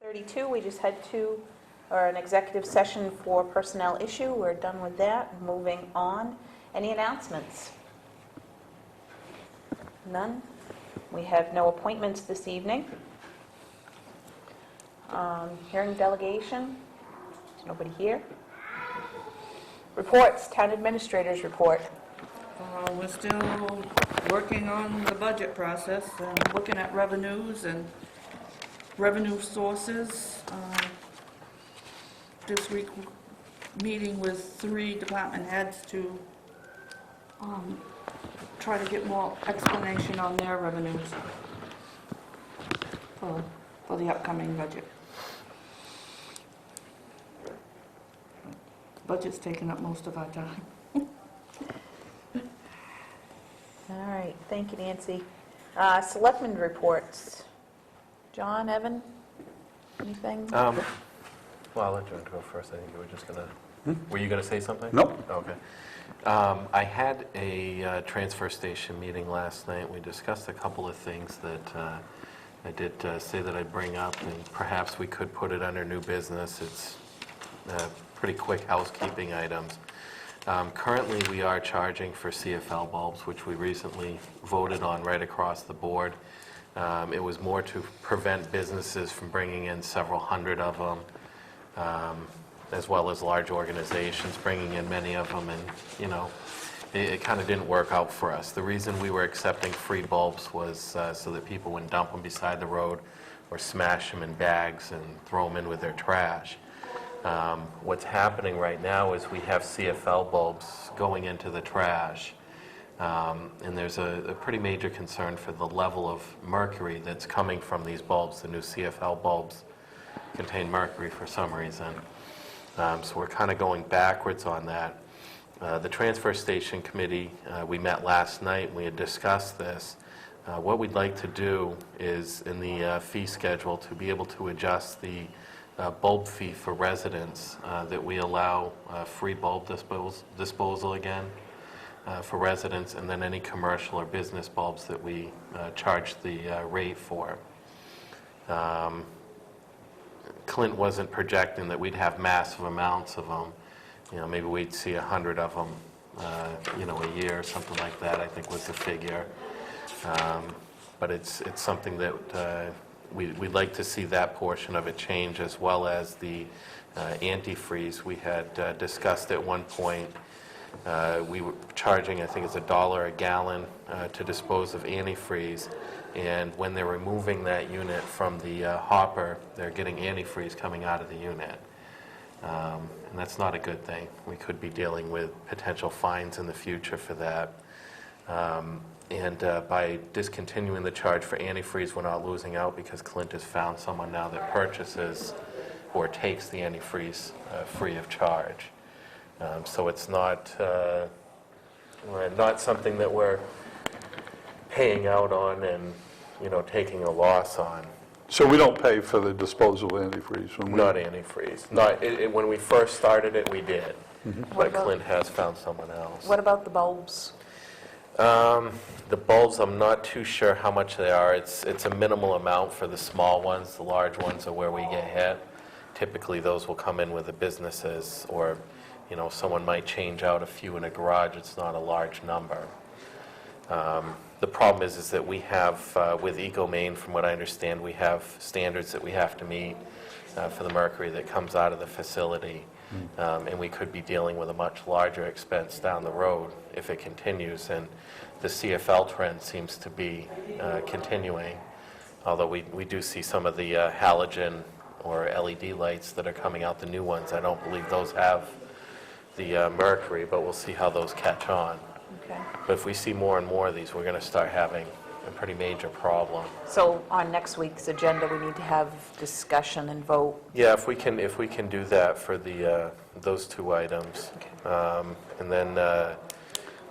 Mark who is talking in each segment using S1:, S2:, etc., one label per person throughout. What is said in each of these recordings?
S1: 32, we just had an executive session for personnel issue. We're done with that. Moving on. Any announcements? None. We have no appointments this evening. Hearing delegation. There's nobody here. Reports. Town administrators report.
S2: We're still working on the budget process and looking at revenues and revenue sources. This week, meeting with 3 department heads to try to get more explanation on their revenues for the upcoming budget. Budget's taking up most of our time.
S1: All right. Thank you, Nancy. Selectmen reports. John, Evan, anything?
S3: Well, I'll let John go first. I think you were just going to... Were you going to say something?
S4: Nope.
S3: Okay. I had a transfer station meeting last night. We discussed a couple of things that I did say that I'd bring up, and perhaps we could put it under new business. It's pretty quick housekeeping items. Currently, we are charging for CFL bulbs, which we recently voted on right across the board. It was more to prevent businesses from bringing in several hundred of them, as well as large organizations bringing in many of them, and, you know, it kind of didn't work out for us. The reason we were accepting free bulbs was so that people wouldn't dump them beside the road or smash them in bags and throw them in with their trash. What's happening right now is we have CFL bulbs going into the trash, and there's a pretty major concern for the level of mercury that's coming from these bulbs. The new CFL bulbs contain mercury for some reason. So we're kind of going backwards on that. The Transfer Station Committee, we met last night, and we had discussed this. What we'd like to do is, in the fee schedule, to be able to adjust the bulb fee for residents, that we allow free bulb disposal again for residents, and then any commercial or business bulbs that we charge the rate for. Clint wasn't projecting that we'd have massive amounts of them. You know, maybe we'd see 100 of them, you know, a year or something like that, I think was the figure. But it's something that we'd like to see that portion of it change, as well as the antifreeze. We had discussed at one point, we were charging, I think it's $1 a gallon to dispose of antifreeze, and when they're removing that unit from the hopper, they're getting antifreeze coming out of the unit. And that's not a good thing. We could be dealing with potential fines in the future for that. And by discontinuing the charge for antifreeze, we're not losing out, because Clint has found someone now that purchases or takes the antifreeze free of charge. So it's not something that we're paying out on and, you know, taking a loss on.
S4: So we don't pay for the disposal of antifreeze?
S3: Not antifreeze. When we first started it, we did. But Clint has found someone else.
S1: What about the bulbs?
S3: The bulbs, I'm not too sure how much they are. It's a minimal amount for the small ones. The large ones are where we get hit. Typically, those will come in with the businesses, or, you know, someone might change out a few in a garage. It's not a large number. The problem is that we have, with Maine, from what I understand, we have standards that we have to meet for the mercury that comes out of the facility. And we could be dealing with a much larger expense down the road if it continues. And the CFL trend seems to be continuing, although we do see some of the halogen or LED lights that are coming out, the new ones. I don't believe those have the mercury, but we'll see how those catch on.
S1: Okay.
S3: But if we see more and more of these, we're going to start having a pretty major problem.
S1: So on next week's agenda, we need to have discussion and vote.
S3: Yeah, if we can do that for the those two items.
S1: Okay.
S3: And then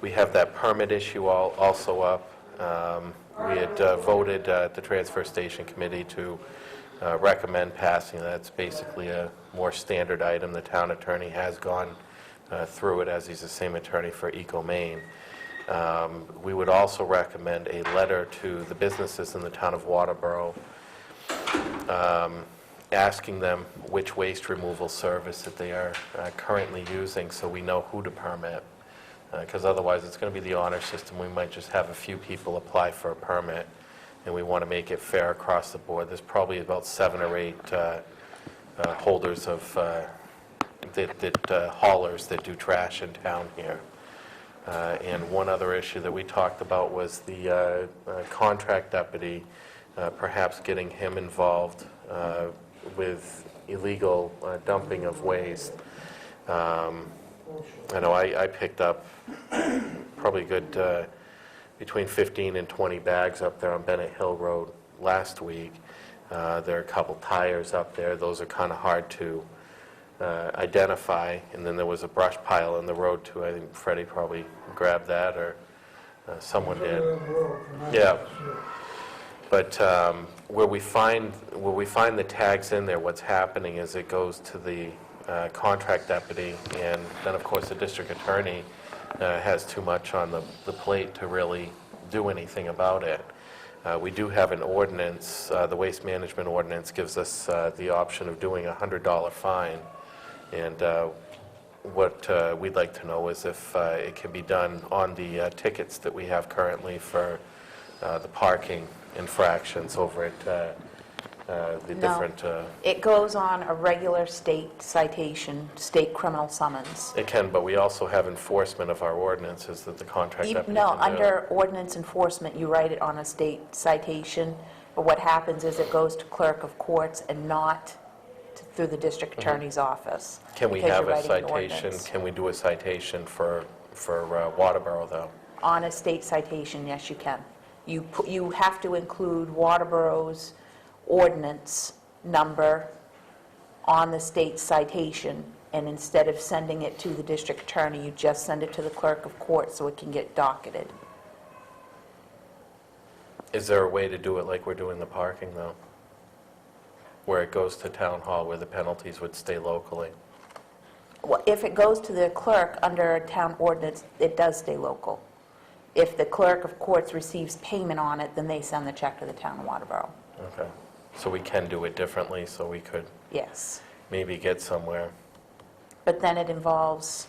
S3: we have that permit issue also up. We had voted at the Transfer Station Committee to recommend passing. That's basically a more standard item. The town attorney has gone through it, as he's the same attorney for Maine. We would also recommend a letter to the businesses in the town of Waterboro asking them which waste removal service that they are currently using, so we know who to permit. Because otherwise, it's going to be the honor system. We might just have a few people apply for a permit, and we want to make it fair across the board. There's probably about 7 or 8 holders of, haulers that do trash in town here. And one other issue that we talked about was the contract deputy, perhaps getting him involved with illegal dumping of waste. I know I picked up probably good between 15 and 20 bags up there on Bennett Hill Road last week. There are a couple tires up there. Those are kind of hard to identify. And then there was a brush pile in the road too. I think Freddie probably grabbed that, or someone did. Yeah. But where we find the tags in there, what's happening is it goes to the contract deputy, and then of course the district attorney has too much on the plate to really do anything about it. We do have an ordinance, the waste management ordinance gives us the option of doing a $100 fine, and what we'd like to know is if it can be done on the tickets that we have currently for the parking infractions over at the
S1: No.
S3: different...
S1: It goes on a regular state citation, state criminal summons.
S3: It can, but we also have enforcement of our ordinances that the contract deputy
S1: No,
S3: can do.
S1: under ordinance enforcement, you write it on a state citation, but what happens is it goes to clerk of courts and not through the district attorney's office.
S3: Can we
S1: because
S3: have
S1: you're
S3: a
S1: writing an
S3: citation,
S1: ordinance.
S3: can we do a citation for Waterboro, though?
S1: On a state citation, yes, you can. You have to include Waterboro's ordinance number on the state citation, and instead of sending it to the district attorney, you just send it to the clerk of court so it can get docketed.
S3: Is there a way to do it like we're doing the parking, though? Where it goes to town hall, where the penalties would stay locally?
S1: Well, if it goes to the clerk under a town ordinance, it does stay local. If the clerk of courts receives payment on it, then they send the check to the town of Waterboro.
S3: Okay, so we can do it differently, so we could
S1: Yes.
S3: maybe get somewhere.
S1: But then it involves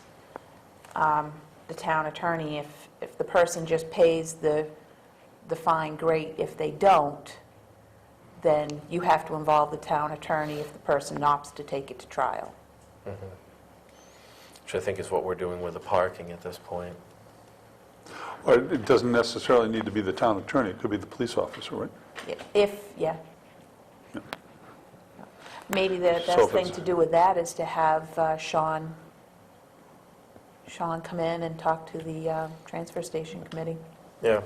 S1: the town attorney. If the person just pays the fine, great. If they don't, then you have to involve the town attorney if the person opts to take it to trial.
S3: Which I think is what we're doing with the parking at this point.
S4: Or it doesn't necessarily need to be the town attorney, it could be the police officer, right?
S1: Yeah. Maybe the
S4: So
S1: best
S4: if
S1: thing
S4: it's-
S1: to do with that is to have Sean come in and talk to the transfer station committee.
S3: Yeah.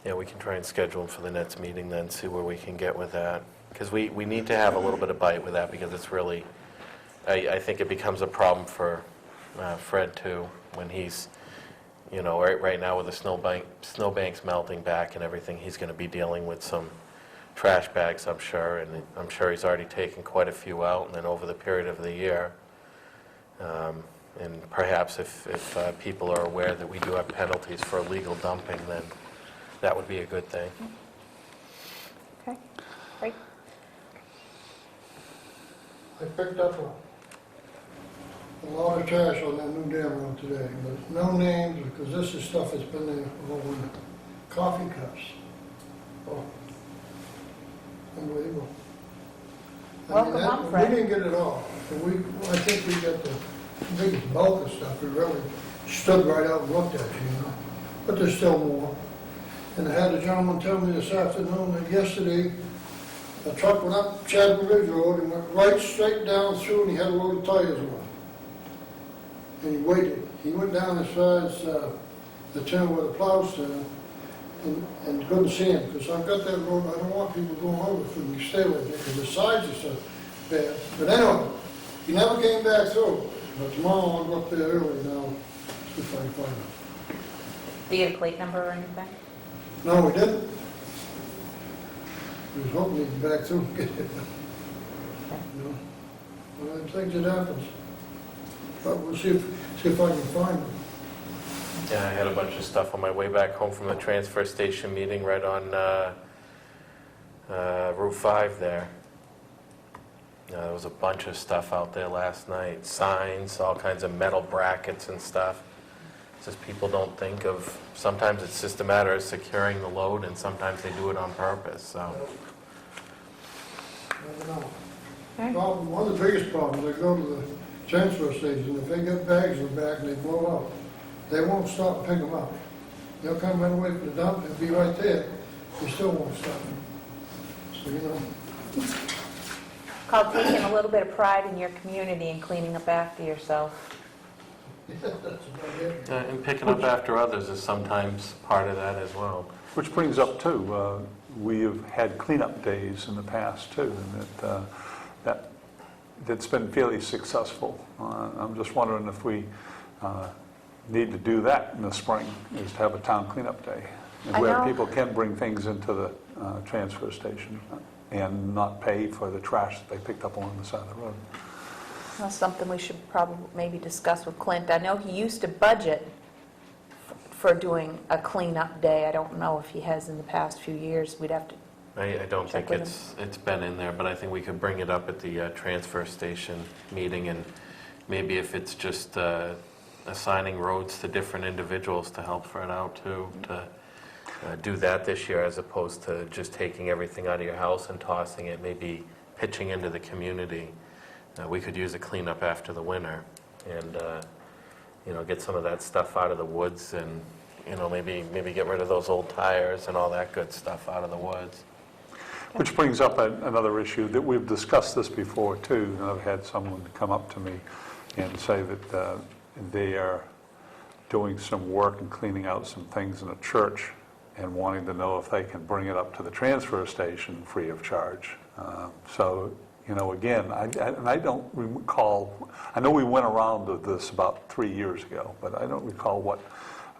S3: Yeah, we can try and schedule for the next meeting then, see where we can get with that. Because we need to have a little bit of bite with that, because it's really, I think it becomes a problem for Fred too, when he's, right now with the snowbanks melting back and everything, he's going to be dealing with some trash bags, I'm sure, and I'm sure he's already taken quite a few out, and then over the period of the year. And perhaps if people are aware that we do have penalties for illegal dumping, then that would be a good thing.
S1: Okay, great.
S5: I picked up a lot of trash on that new dam road today, but no names, because this is stuff that's been there over in coffee cups. Oh, unbelievable.
S1: Welcome home, Fred.
S5: We didn't get it all, but I think we got the biggest bulk of stuff. We really stood right out and looked at you, but there's still more. And I had a gentleman tell me this afternoon that yesterday, a truck went up Chadden Ridge Road and went right straight down through, and he had a load of tires on it. And he waited. He went down as far as the turn where the plows turn, and couldn't see him, because I've got that road, I don't want people going over it, and you stay with it, because the sides are so bad. But anyway, he never came back through. But tomorrow I'll go up there early now, see if I can find him.
S1: Do you get a plate number or anything?
S5: No, we didn't. We was hoping he'd get back through and get it. Well, things that happens. But we'll see if I can find him.
S3: Yeah, I had a bunch of stuff on my way back home from the transfer station meeting right on Route 5 there. There was a bunch of stuff out there last night, signs, all kinds of metal brackets and stuff. It's just people don't think of, sometimes it's just a matter of securing the load, and sometimes they do it on purpose, so.
S5: Never know.
S1: Okay.
S5: One of the biggest problems, they go to the transfer station, if they get bags in the back and they blow out, they won't stop and pick them up. They'll come right away from the dump, they'll be right there, they still won't stop. So, you know,
S1: Called taking a little bit of pride in your community and cleaning up after yourself.
S5: that's about it.
S3: And picking up after others is sometimes part of that as well.
S4: Which brings up, too, we have had cleanup days in the past, too, and that's been fairly successful. I'm just wondering if we need to do that in the spring, is to have a town cleanup day,
S1: I
S4: where
S1: know.
S4: people can bring things into the transfer station and not pay for the trash that they picked up along the side of the road.
S1: That's something we should probably maybe discuss with Clint. I know he used to budget for doing a cleanup day. I don't know if he has in the past few years. We'd have to,
S3: I don't
S1: Check
S3: think
S1: with
S3: it's been in there, but I think we could bring it up at the transfer station meeting, and maybe if it's just assigning roads to different individuals to help Fred out too, to do that this year as opposed to just taking everything out of your house and tossing it, maybe pitching into the community. We could use a cleanup after the winter and, get some of that stuff out of the woods and, maybe get rid of those old tires and all that good stuff out of the woods.
S4: Which brings up another issue that we've discussed this before, too, and I've had someone come up to me and say that they are doing some work and cleaning out some things in a church and wanting to know if they can bring it up to the transfer station free of charge. So, again, I don't recall, I know we went around with this about 3 years ago, but I don't recall what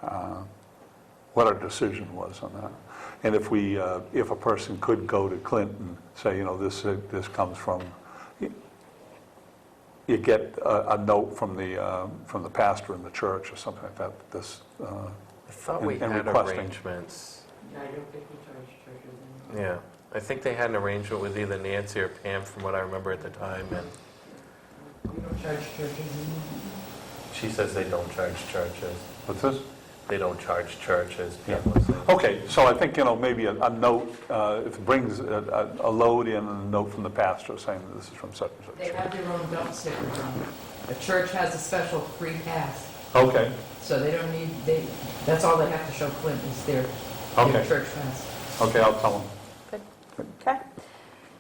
S4: our decision was on that. And if a person could go to Clint and say, this comes from, you get a note from the pastor in the church or something like that,
S3: I thought we
S4: and
S3: had
S4: requesting.
S3: arrangements.
S6: I don't think we charge churches anymore.
S3: Yeah, I think they had an arrangement with either Nancy or Pam from what I remember at the time, and
S6: We don't charge churches anymore.
S3: she says they don't charge churches.
S4: What's this?
S3: They don't charge churches.
S4: Yeah.
S3: Pam was saying.
S4: Okay, so I think, maybe a note, if it brings a load in and a note from the pastor saying that this is from such and
S6: They
S4: such.
S6: have their own dump stickers on it. The church has a special free pass,
S4: Okay,
S6: so they don't need, that's all they have to show Clint is their
S4: Okay.
S6: church pass.
S4: okay, I'll tell them.
S1: good, okay.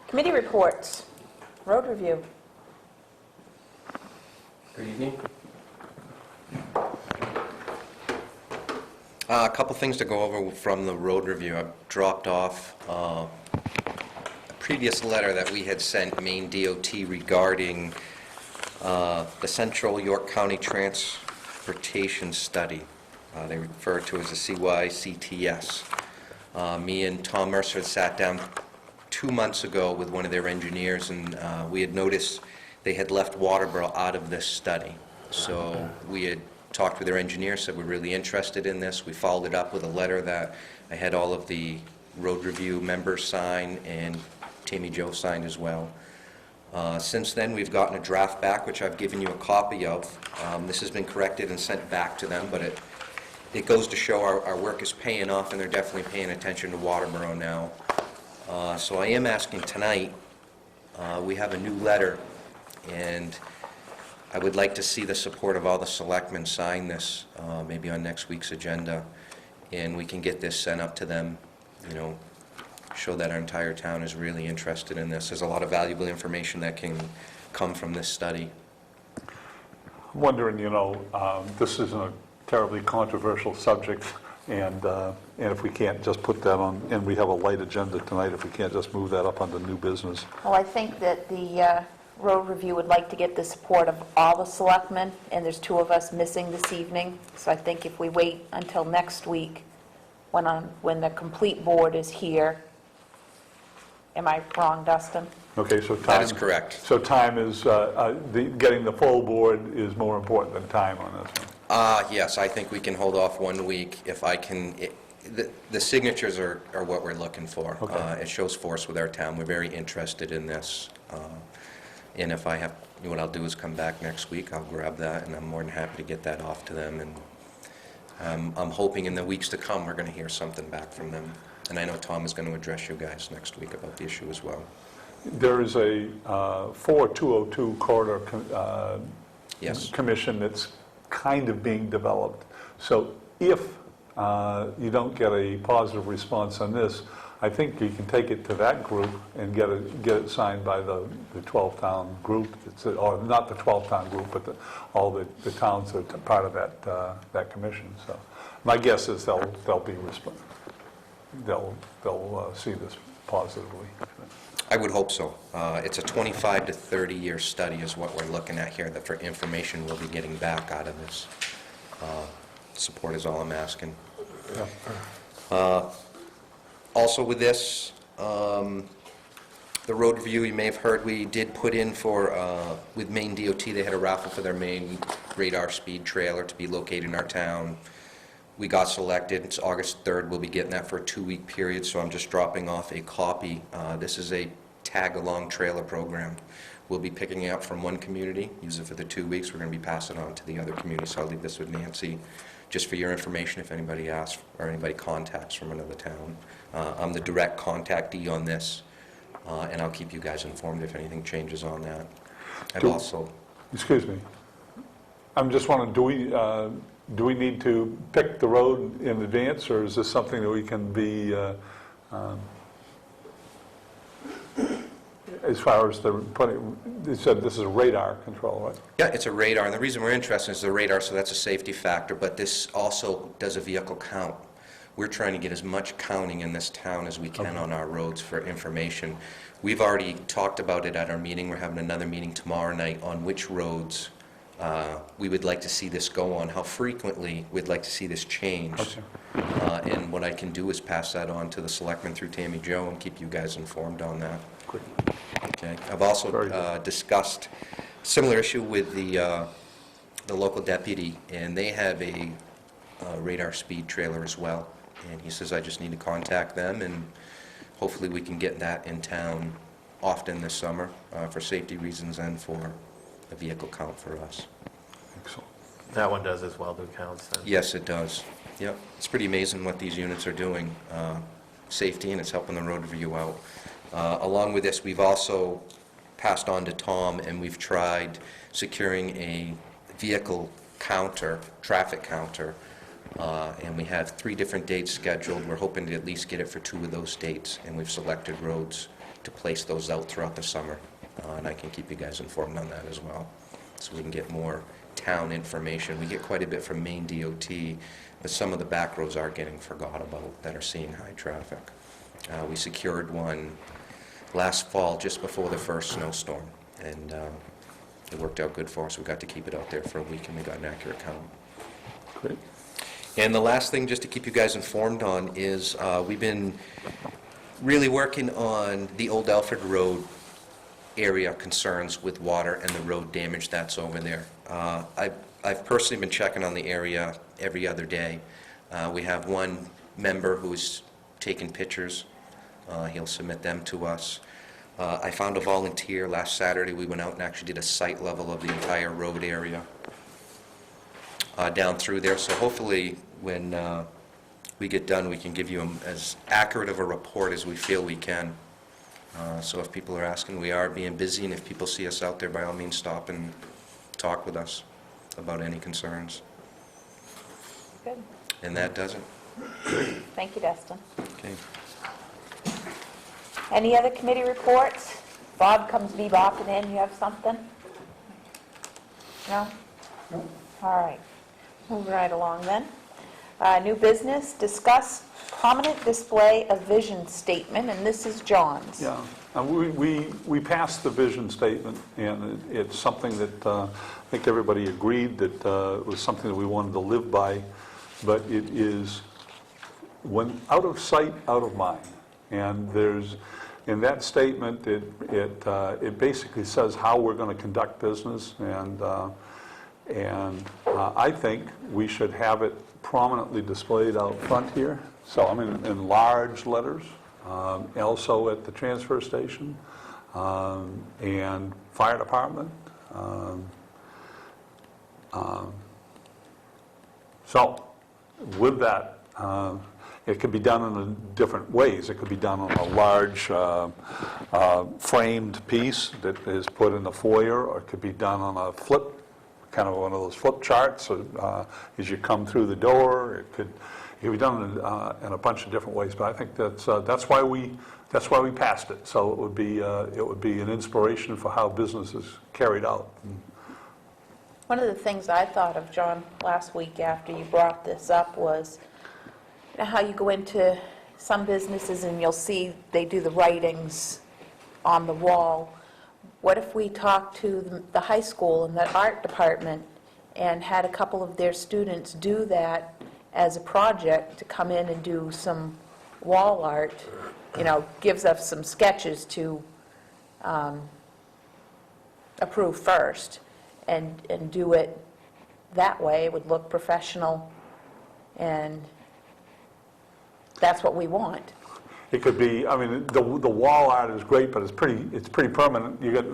S1: Committee reports, road review.
S7: Good evening. A couple things to go over from the road review. I've dropped off a previous letter that we had sent Maine DOT regarding the Central York County Transportation Study. They refer to as the CYCTS. Me and Tom Mercer sat down 2 months ago with one of their engineers, and we had noticed they had left Waterboro out of this study. So we had talked with their engineer, said we're really interested in this. We followed it up with a letter that I had all of the road review members sign and Tammy Jo signed as well. Since then, we've gotten a draft back, which I've given you a copy of. This has been corrected and sent back to them, but it goes to show our work is paying off, and they're definitely paying attention to Waterboro now. So I am asking tonight, we have a new letter, and I would like to see the support of all the selectmen sign this, maybe on next week's agenda, and we can get this sent up to them, show that our entire town is really interested in this. There's a lot of valuable information that can come from this study.
S4: I'm wondering, this isn't a terribly controversial subject, and if we can't just put that on, and we have a light agenda tonight, if we can't just move that up onto new business.
S1: Well, I think that the road review would like to get the support of all the selectmen, and there's 2 of us missing this evening. So I think if we wait until next week, when the complete board is here, am I wrong, Dustin?
S4: Okay, so time...
S7: That is correct.
S4: So time is, getting the full board is more important than time on this one.
S7: Yes, I think we can hold off 1 week if I can. The signatures are what we're looking for.
S4: Okay.
S7: It shows force with our town. We're very interested in this. And if I have, what I'll do is come back next week, I'll grab that, and I'm more than happy to get that off to them. And I'm hoping in the weeks to come, we're going to hear something back from them. And I know Tom is going to address you guys next week about the issue as well.
S4: There is a 4202 corridor
S7: Yes.
S4: commission that's kind of being developed. So if you don't get a positive response on this, I think you can take it to that group and get it signed by the 12-town group, or not the 12-town group, but all the towns that are part of that commission. So my guess is they'll see this positively.
S7: I would hope so. It's a 25 to 30-year study is what we're looking at here, that for information we'll be getting back out of this. Support is all I'm asking. Also with this, the road review, you may have heard, we did put in for, with Maine DOT, they had a raffle for their Maine radar speed trailer to be located in our town. We got selected. It's August 3rd. We'll be getting that for a 2-week period, so I'm just dropping off a copy. This is a tag-along trailer program. We'll be picking it up from one community, use it for the 2 weeks. We're going to be passing it on to the other community, so I'll leave this with Nancy, just for your information if anybody asks or anybody contacts from another town. I'm the direct contactee on this, and I'll keep you guys informed if anything changes on that. I've
S4: Do-
S7: also...
S4: Excuse me. I'm just wondering, do we need to pick the road in advance, or is this something that we can be, as far as they said this is radar control, right?
S7: Yeah, it's a radar, and the reason we're interested is the radar, so that's a safety factor, but this also does a vehicle count. We're trying to get as much counting in this town as we can on our roads for information. We've already talked about it at our meeting. We're having another meeting tomorrow night on which roads we would like to see this go on, how frequently we'd like to see this change.
S4: Okay.
S7: And what I can do is pass that on to the selectmen through Tammy Jo and keep you guys informed on that.
S4: Great.
S7: Okay. I've
S4: Very
S7: also
S4: good.
S7: discussed similar issue with the local deputy, and they have a radar speed trailer as well. And he says, I just need to contact them, and hopefully we can get that in town often this summer for safety reasons and for a vehicle count for us.
S4: Excellent.
S3: That one does as well, do counts then?
S7: Yes, it does. Yep. It's pretty amazing what these units are doing. Safety, and it's helping the road review out. Along with this, we've also passed on to Tom, and we've tried securing a vehicle counter, traffic counter, and we have 3 different dates scheduled. We're hoping to at least get it for 2 of those dates, and we've selected roads to place those out throughout the summer. And I can keep you guys informed on that as well, so we can get more town information. We get quite a bit from Maine DOT, but some of the back roads are getting forgot about that are seeing high traffic. We secured one last fall, just before the first snowstorm, and it worked out good for us. We got to keep it out there for a week, and we got an accurate count.
S4: Great.
S7: And the last thing, just to keep you guys informed on, is we've been really working on the Old Alfred Road area concerns with water and the road damage that's over there. I've personally been checking on the area every other day. We have one member who's taken pictures. He'll submit them to us. I found a volunteer last Saturday. We went out and actually did a site level of the entire road area down through there. So hopefully when we get done, we can give you as accurate of a report as we feel we can. So if people are asking, we are being busy, and if people see us out there, by all means, stop and talk with us about any concerns.
S1: Good.
S7: And that does it.
S1: Thank you, Destin.
S7: Okay.
S1: Any other committee reports? Bob comes bebopping in, you have something? No?
S5: No.
S1: All right, moving right along then. New business, discuss prominent display of vision statement, and this is John's.
S4: Yeah, we passed the vision statement, and it's something that I think everybody agreed that it was something that we wanted to live by, but it is when out of sight, out of mind. And there's, in that statement, it basically says how we're going to conduct business, And I think we should have it prominently displayed out front here. So, I mean, in large letters, also at the transfer station, and fire department. So, with that, it could be done in different ways. It could be done on a large framed piece that is put in the foyer, or it could be done on a flip, kind of one of those flip charts as you come through the door. It could be done in a bunch of different ways, but I think that's why we passed it. So it would be an inspiration for how business is carried out.
S1: One of the things I thought of, John, last week after you brought this up was, you know how you go into some businesses and you'll see they do the writings on the wall. What if we talked to the high school and the art department and had a couple of their students do that as a project to come in and do some wall art, gives us some sketches to approve first, and do it that way. It would look professional, and that's what we want.
S4: It could be, I mean, the wall art is great, but it's pretty permanent. You get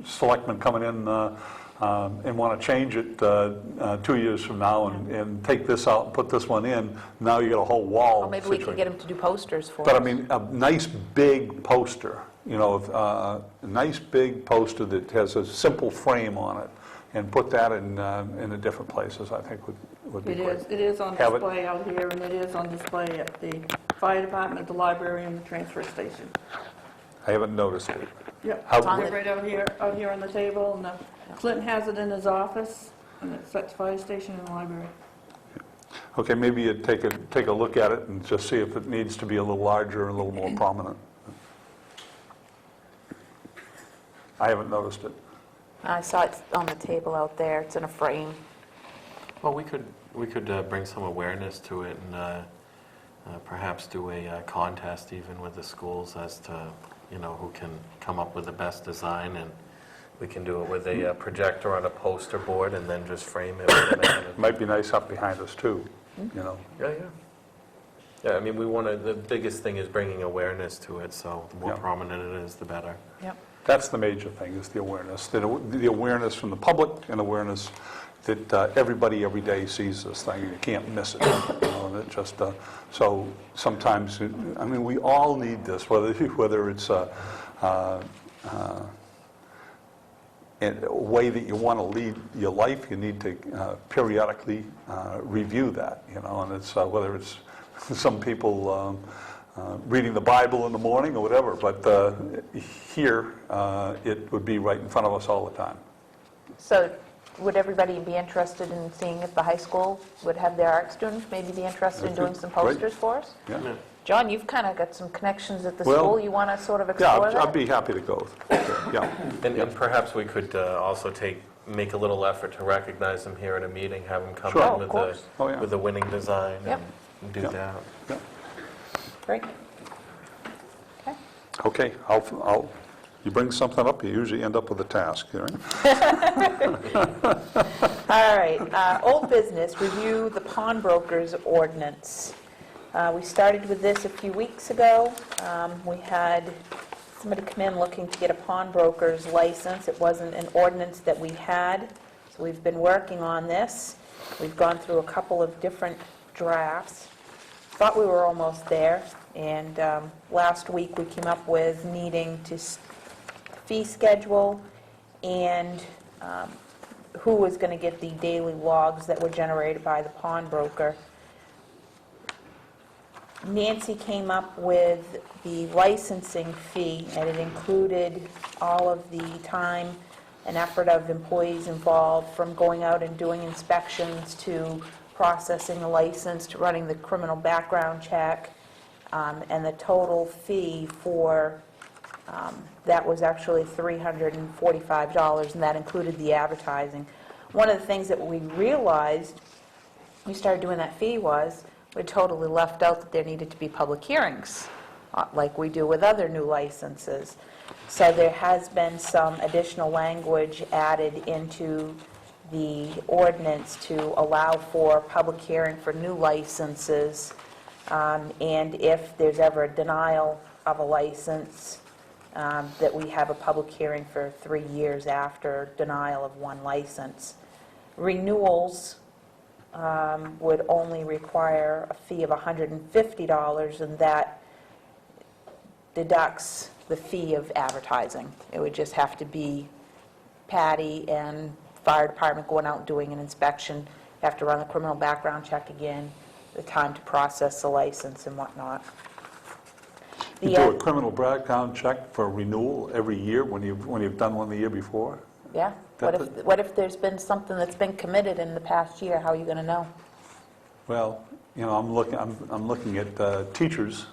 S4: selectmen coming in and want to change it 2 years from now and take this out and put this one in. Now you get a whole wall.
S1: Or maybe we could get them to do posters for us.
S4: But I mean, a nice big poster, a nice big poster that has a simple frame on it, and put that in the different places, I think would be great.
S2: It is on
S4: Have it-
S2: display out here, and it is on display at the fire department, the library, and the transfer station.
S4: I haven't noticed it.
S2: Yep,
S4: How-
S2: it's right out here on the table, and Clinton has it in his office, and it's at the fire station and the library.
S4: Okay, maybe you'd take a look at it and just see if it needs to be a little larger, a little more prominent. I haven't noticed it.
S1: I saw it on the table out there. It's in a frame.
S3: Well, we could bring some awareness to it and perhaps do a contest even with the schools as to, who can come up with the best design, and we can do it with a projector on a poster board and then just frame it with a magnet.
S4: It might be nice up behind us too,
S3: Yeah. Yeah, I mean, the biggest thing is bringing awareness to it, so the more
S4: Yeah.
S3: prominent it is, the better.
S1: Yep.
S4: That's the major thing, is the awareness. The awareness from the public, and awareness that everybody every day sees this thing, and you can't miss it. And it just, so sometimes, I mean, we all need this, whether it's a way that you want to lead your life, you need to periodically review that, and it's whether it's some people reading the Bible in the morning or whatever, but here it would be right in front of us all the time.
S1: So would everybody be interested in seeing if the high school would have their art students maybe be interested in doing some
S4: Great.
S1: posters for us?
S4: Yeah,
S1: John, you've kind of got some connections at the
S4: Well,
S1: school. You want to sort of
S4: yeah,
S1: explore
S4: I'd
S1: that?
S4: be happy to go. Yeah,
S3: And perhaps we could also make a little effort to recognize them here at a meeting, have them come
S4: Sure.
S1: Oh,
S3: in
S1: of course.
S4: Oh, yeah.
S3: with the winning design
S1: Yep.
S3: and do
S4: Yeah.
S3: that.
S4: yeah.
S1: Great. Okay.
S4: Okay, you bring something up, you usually end up with a task, right?
S1: All right, old business, review the pawnbrokers ordinance. We started with this a few weeks ago. We had somebody come in looking to get a pawnbroker's license. It wasn't an ordinance that we had, so we've been working on this. We've gone through a couple of different drafts. Thought we were almost there, and last week we came up with needing to fee schedule and who was going to get the daily logs that were generated by the pawnbroker. Nancy came up with the licensing fee, and it included all of the time and effort of employees involved, from going out and doing inspections to processing a license to running the criminal background check, and the total fee for that was actually $345, and that included the advertising. One of the things that we realized we started doing that fee was we totally left out that there needed to be public hearings, like we do with other new licenses. So there has been some additional language added into the ordinance to allow for public hearing for new licenses, and if there's ever a denial of a license, that we have a public hearing for 3 years after denial of one license. Renewals would only require a fee of $150, and that deducts the fee of advertising. It would just have to be Patty and fire department going out and doing an inspection. You have to run the criminal background check again, the time to process the license and whatnot.
S4: You do a criminal background check for renewal every year when you've done one the year before?
S1: Yeah. What if there's been something that's been committed in the past year? How are you going to know?
S4: Well, I'm looking at teachers.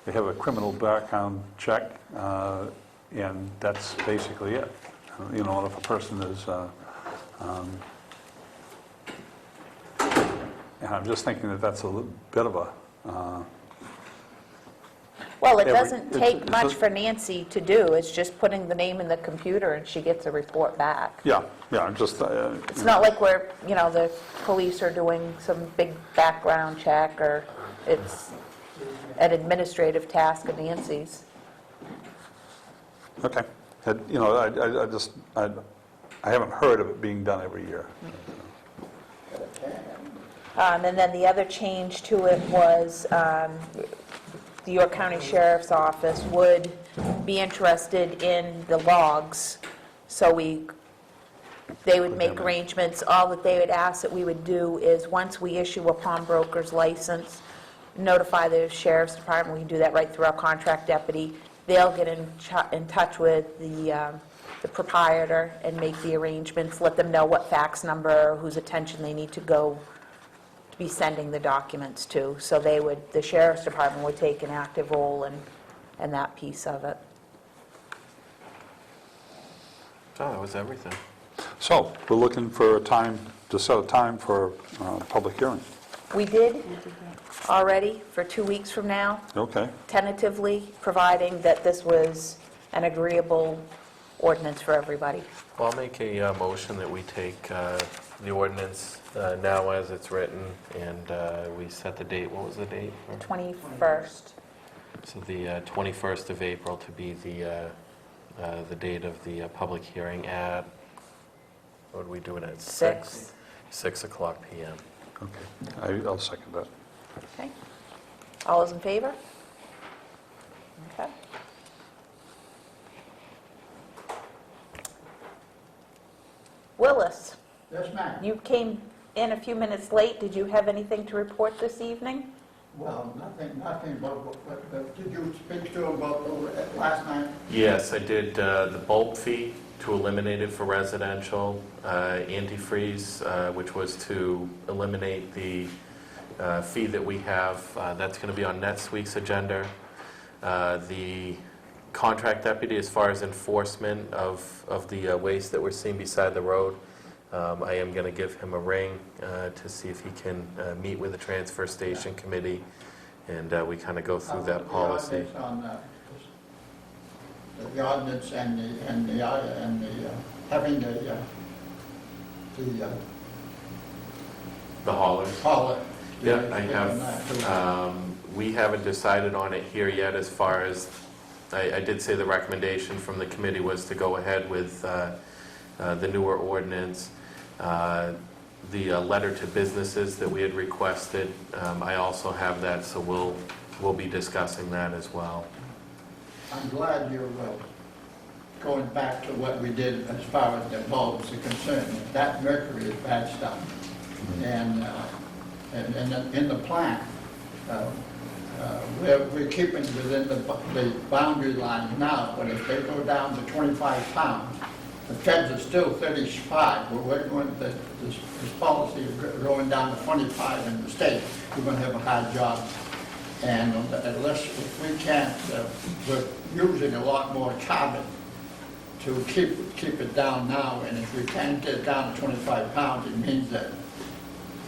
S4: They have a criminal background check, and that's basically it. If a person is, and I'm just thinking that that's a little bit of a,
S1: Well, it
S4: Every-
S1: doesn't
S4: it's-
S1: take
S4: it's
S1: much
S4: a-
S1: for Nancy to do. It's just putting the name in the computer and she gets a report back.
S4: yeah, I'm just,
S1: It's not like the police are doing some big background check, or it's an administrative task of Nancy's.
S4: okay. I haven't heard of it being done every year.
S1: And then the other change to it was the York County Sheriff's Office would be interested in the logs, so they would make arrangements. All that they would ask that we would do is, once we issue a pawnbroker's license, notify the Sheriff's Department. We can do that right through our contract deputy. They'll get in touch with the proprietor and make the arrangements, let them know what fax number, whose attention they need to go to be sending the documents to. So the Sheriff's Department would take an active role in that piece of it.
S3: Oh, that was everything.
S4: So, we're looking for to set a time for public hearing.
S1: We did already for 2 weeks from now,
S4: Okay.
S1: tentatively, providing that this was an agreeable ordinance for everybody.
S3: Well, I'll make a motion that we take the ordinance now as it's written, and we set the date. What was the date?
S1: 21st.
S3: So the 21st of April to be the date of the public hearing at, what do we do it at?
S1: 6.
S3: 6 o'clock PM.
S4: Okay. I'll second that.
S1: Okay. All those in favor? Okay. Willis,
S8: Yes, ma'am.
S1: you came in a few minutes late. Did you have anything to report this evening?
S8: Well, nothing, but did you speak to him about last night?
S3: Yes, I did the bulb fee to eliminate it for residential, antifreeze, which was to eliminate the fee that we have. That's going to be on next week's agenda. The contract deputy, as far as enforcement of the waste that we're seeing beside the road, I am going to give him a ring to see if he can meet with the transfer station committee, and we kind of go through that policy.
S8: The ordinance and the having the
S3: haulers.
S8: hauler.
S3: Yeah, I have. We haven't decided on it here yet as far as, I did say the recommendation from the committee was to go ahead with the newer ordinance. The letter to businesses that we had requested, I also have that, so we'll be discussing that as well.
S8: I'm glad you're going back to what we did as far as the bulbs are concerned. That mercury is bad stuff. And in the plant, we're keeping within the boundary lines now, but if they go down to 25 pounds, the feds are still 35. We're going, this policy of going down to 25 in the state, we're going to have a hard job. And unless, if we can't, we're using a lot more carbon to keep it down now, and if we can't get it down to 25 pounds, it means that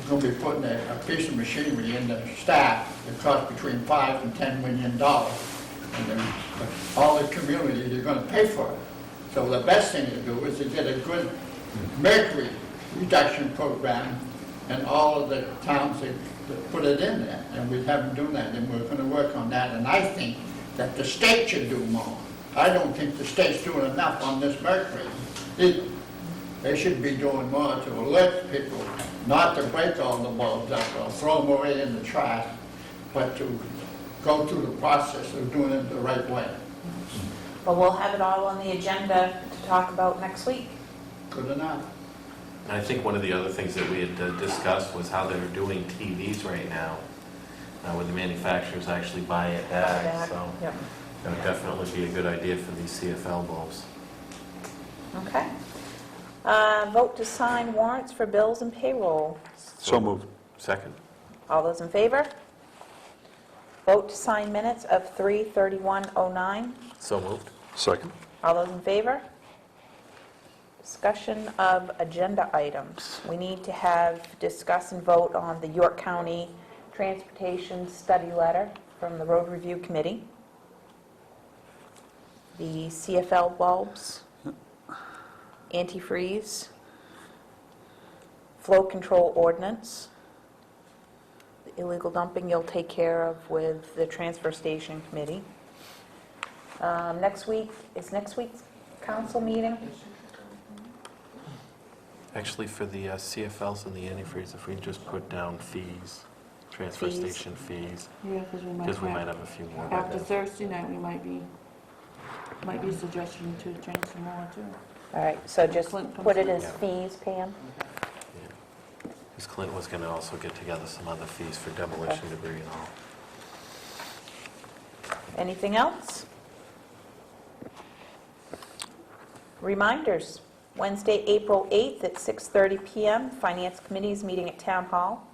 S8: we're going to be putting a piece of machinery in the staff that costs between $5 and $10 million. And then all the communities are going to pay for it. So the best thing to do is to get a good mercury reduction program, and all of the towns that put it in there, and we haven't done that, and we're gonna work on that, and I think that the state should do more. I don't think the state's doing enough on this mercury. They should be doing more to alert people, not to break all the bulbs up or throw them away in the trash, but to go through the process of doing it the right way.
S1: But we'll have it all on the agenda to talk about next week.
S8: Good enough.
S3: And I think one of the other things that we had discussed was how they're doing TVs right now, where the manufacturers actually buy it back, so
S1: Yep.
S3: that would definitely be a good idea for these CFL bulbs.
S1: Okay. Vote to sign warrants for bills and payroll.
S4: So moved.
S3: Second.
S1: All those in favor? Vote to sign minutes of 3/31/09.
S3: So moved.
S4: Second.
S1: All those in favor? Discussion of agenda items. We need to have discuss and vote on the York County Transportation Study Letter from the Road Review Committee, the CFL bulbs, antifreeze, flow control ordinance, the illegal dumping you'll take care of with the Transfer Station Committee. Next week's council meeting?
S3: Actually, for the CFLs and the antifreeze, if we just put down fees, transfer
S1: Fees.
S3: station fees,
S2: Yeah, because
S3: because we might have a few more. by
S2: after
S3: then.
S2: Thursday night, we might be a suggestion to change some more too.
S1: All right, so just
S2: Clint comes
S1: put it
S2: in.
S1: as fees, Pam?
S3: Because Clint was going to also get together some other fees for demolition debris and all.
S1: Anything else? Reminders, Wednesday, April 8th at 6:30 PM, Finance Committee is meeting at Town Hall.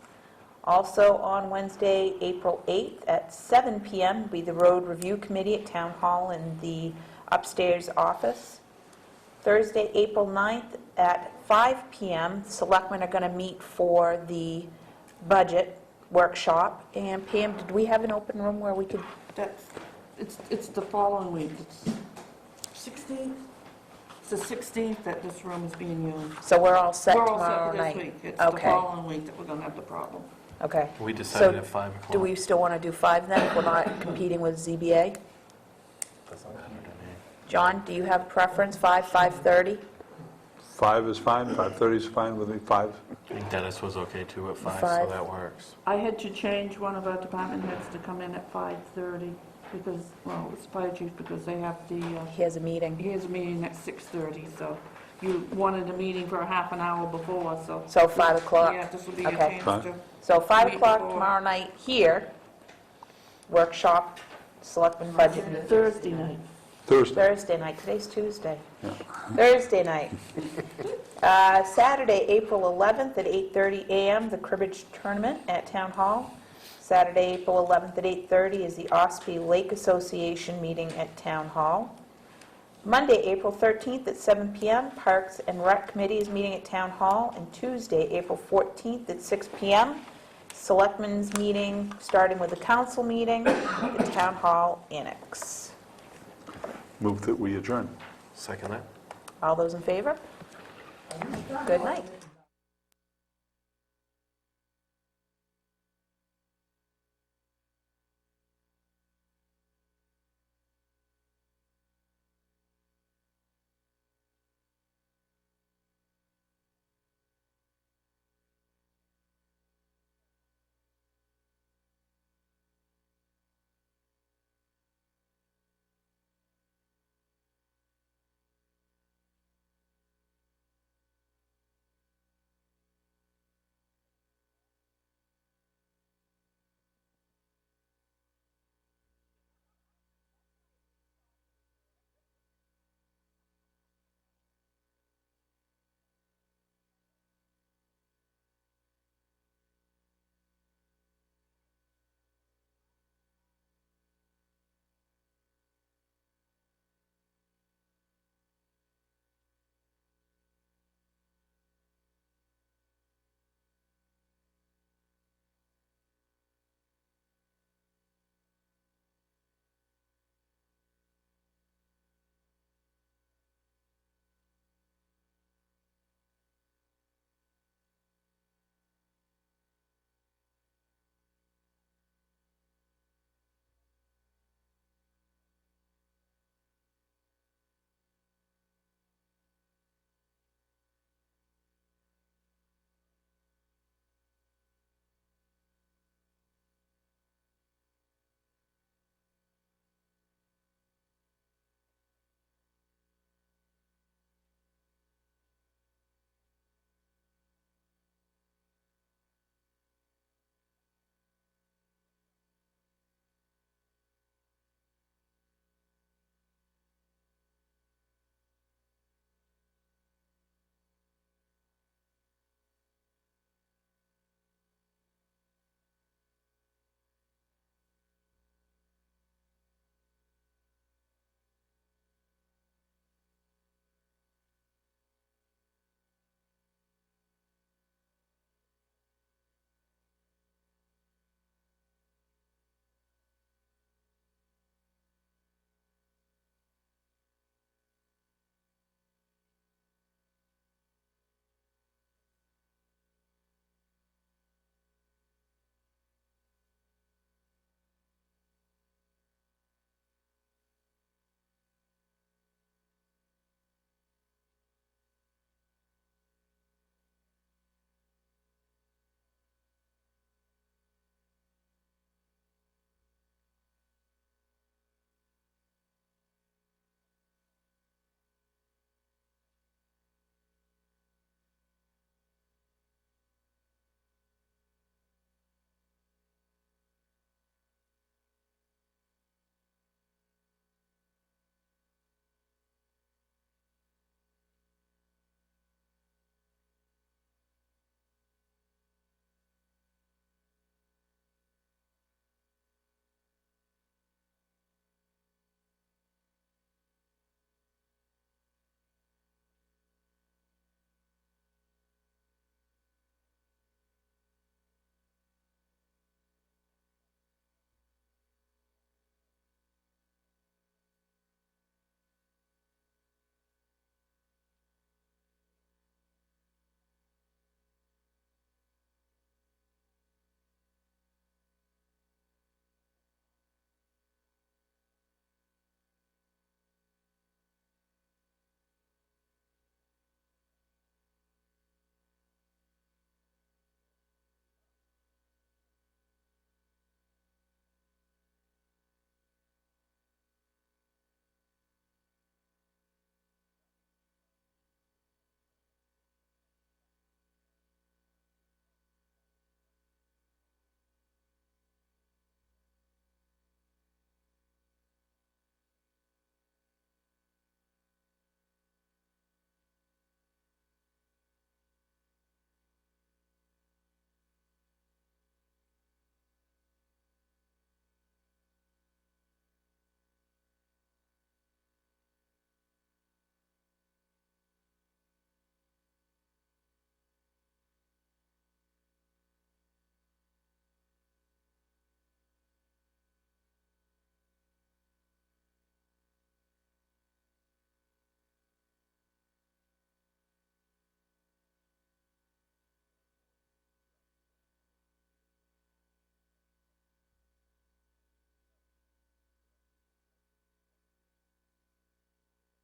S1: Also on Wednesday, April 8th at 7 PM, will be the Road Review Committee at Town Hall in the upstairs office. Thursday, April 9th at 5 PM, Selectmen are going to meet for the budget workshop. And Pam, did we have an open room where we could,
S2: It's the following week. It's 16th? It's the 16th that this room is being used.
S1: so we're all set
S2: We're all
S1: tomorrow
S2: set for
S1: night?
S2: this week. It's the
S1: Okay.
S2: following week that we're going to have the problem.
S1: Okay.
S3: We decided
S1: So
S3: at 5 o'clock.
S1: do we still want to do 5 then, if we're not competing with ZBA?
S3: Doesn't matter to me.
S1: John, do you have a preference, 5, 5:30?
S4: 5 is fine, 5:30 is fine with me, 5.
S3: I think Dennis was okay too at 5, so
S1: 5.
S3: that works.
S2: I had to change one of our department heads to come in at 5:30 because, well, it's fire chief because they have the,
S1: He has a meeting.
S2: he has a meeting at 6:30, so you wanted a meeting for a half an hour before, so.
S1: So 5 o'clock?
S2: Yeah, this will be your
S1: Okay.
S2: chance
S4: Fine.
S2: to.
S1: So 5
S2: Meet
S1: o'clock
S2: before.
S1: tomorrow night here, workshop, Selectmen budget.
S2: Thursday night.
S4: Thursday.
S1: Thursday night, today's Tuesday. Thursday night. Saturday, April 11th at 8:30 a.m., the cribbage tournament at Town Hall. Saturday, April 11th at 8:30 is the Ospey Lake Association meeting at Town Hall. Monday, April 13th at 7 p.m., Parks and Rec Committee is meeting at Town Hall. And Tuesday, April 14th at 6 p.m., Selectmen's meeting, starting with the council meeting at the Town Hall Annex.
S4: Move that we adjourn.
S3: Second that?
S1: All those in favor? Good night.